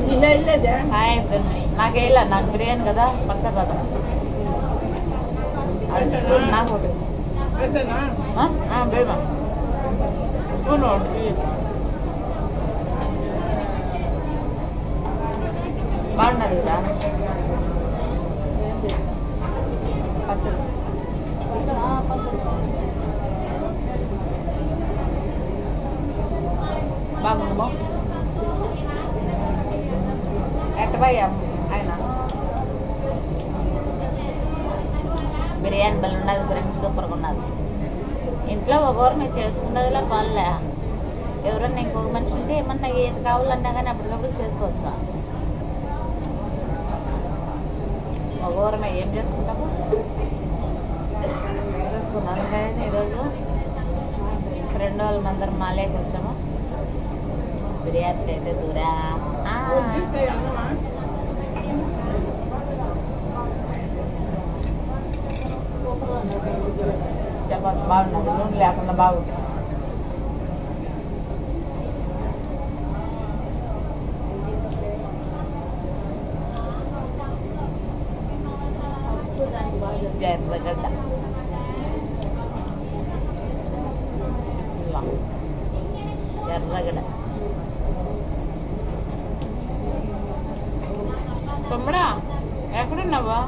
Hi friends, నాకేలా నాకు బిర్యానీ కదా పచ్చడి కదా నాకు ఒకటి బేమా స్పూన్ ఒకటి బాగున్నది కదా పచ్చడి బాగుందా ఎట్టబోయా ఆయన బిర్యానీ బలి ఉన్నది ఫ్రెండ్స్, సూపర్గా ఉన్నది. ఇంట్లో ఒకరు మీరు చేసుకుంటుందిలా పనులే, ఎవరన్నా ఇంకొక మనిషి ఉంటే ఏమన్నా ఏది కావాలన్నా కానీ అప్పటికప్పుడు చేసుకోవచ్చా. ఒకరమే ఏం చేసుకుంటాము చేసుకున్నాను. కానీ ఈరోజు ఫ్రెండ్ వాళ్ళ మందరం మాలేకి వచ్చాము. బిర్యానీ అయితే దూరా చపాతి బాగున్నది, నూనె లేకుండా బాగుంది. ఎర్రగడ్డ ఎర్రగడ్డ తమ్ముడా ఎక్కడున్నావా?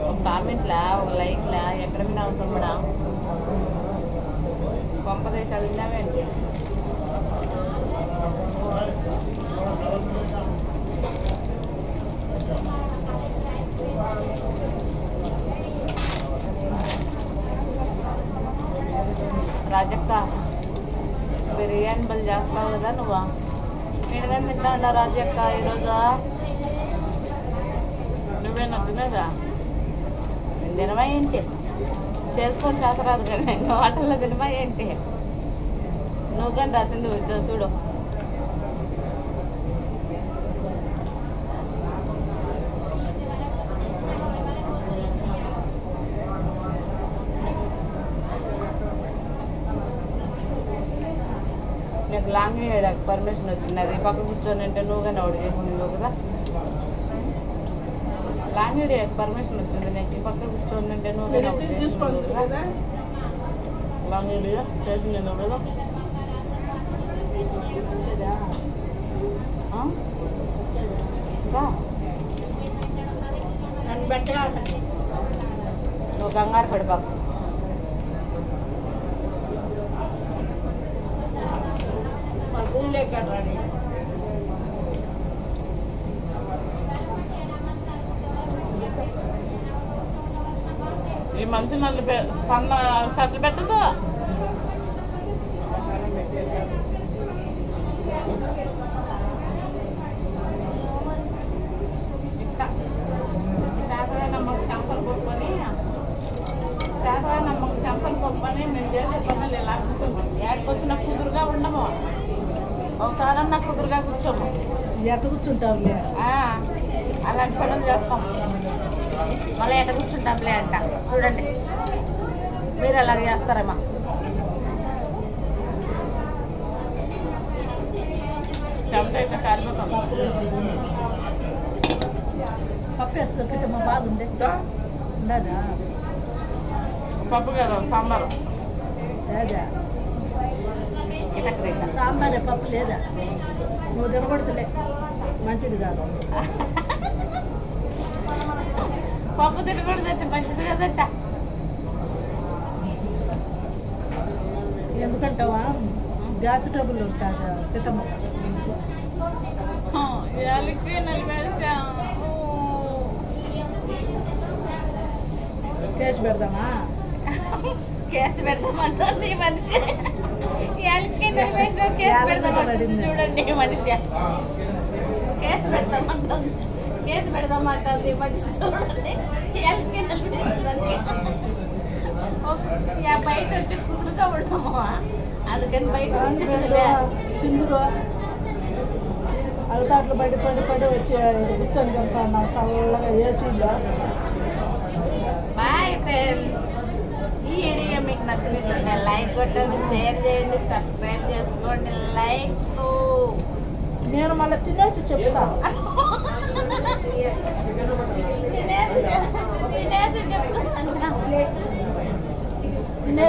ఒక కామెంట్లా ఒక లైక్లా ఎక్కడ విన్నావు తమ్ముడా? గొప్ప దేశాలు విన్నావేంటి? రాజక్క బిర్యానీ బలి చేస్తావు కదా నువ్వు? నేను కానీ తింటా ఉన్నా రాజక్క ఈరోజు. నువ్వేనా తినదా? నేను తినమా ఏంటి? చేసుకొని చేతరాదు కానీ నువ్వు హోటల్లో తినమా ఏంటి? నువ్వు కానీ రాసింది వద్దు చూడు. నాకు లాంగ్ చేయడానికి పర్మిషన్ వచ్చింది. అది పక్క కూర్చొని అంటే నువ్వు కానీ ఒకటి చేసింది నువ్వు కదా. లాంగ్ చేయడానికి పర్మిషన్ వచ్చింది. నాకు ఈ పక్క కూర్చొని అంటే నువ్వు కానీ ఒకటి చేసింది కదా. లాంగ్ ఏరియా చేసింది నువ్వు కదా. నువ్వు కంగారు పడిపోకు. ఈ మంచి నల్లు సన్న సట్లు పెట్టదు. శాతనమ్మకు చెంపలు పప్పుని మేము చేసే పనులు ఎలా ఉంటుంది. ఏడకొచ్చిన కుదురుగా ఉండము. ఒకసారి నాకు కుదురుగా కూర్చోము. ఎట్ట కూర్చుంటాంలే అలాంటి పనులు చేస్తాం. మళ్ళీ ఎట్ట కూర్చుంటాంలే అంట. చూడండి మీరు అలాగే చేస్తారమ్మా. చెమట అయితే కారిపోతాం. పప్పు వేసుకోమా బాగుంది. పప్పు కదా సాంబారు లేదా? సాంబారే పప్పు లేదా? నువ్వు తినకూడదులే, మంచిది కాదు. పప్పు తినకూడదంటే మంచిది కదట. ఎందుకంటావా? గ్యాస్ ట్రబుల్ ఉంటుంది. తిట్టమ్మ కేసు పెడదామా? కేసు పెడదామంటుంది ఈ మనిషి. కేసు పెడదామంటుంది చూడండి ఈ మనిషి. కేసు పెడదామంటుంది. కేసు పెడదామంటుంది ఈ మనిషి చూడండి. బయట వచ్చి కుదురుగా ఉంటాము. అందుకని బయట తిందురు అలసాట్లు పడి వచ్చి కూర్చొని కనుక చల్లగా ఏసీలో. బాయ్ ఫ్రెండ్స్, ఈ వీడియో మీకు నచ్చినట్టుంటే లైక్ కొట్టండి, షేర్ చేయండి, సబ్స్క్రైబ్ చేసుకోండి. లైక్ లైక్ నేను మళ్ళీ తినేసి చెప్తా. తినేసి చెప్తాను. తినేసి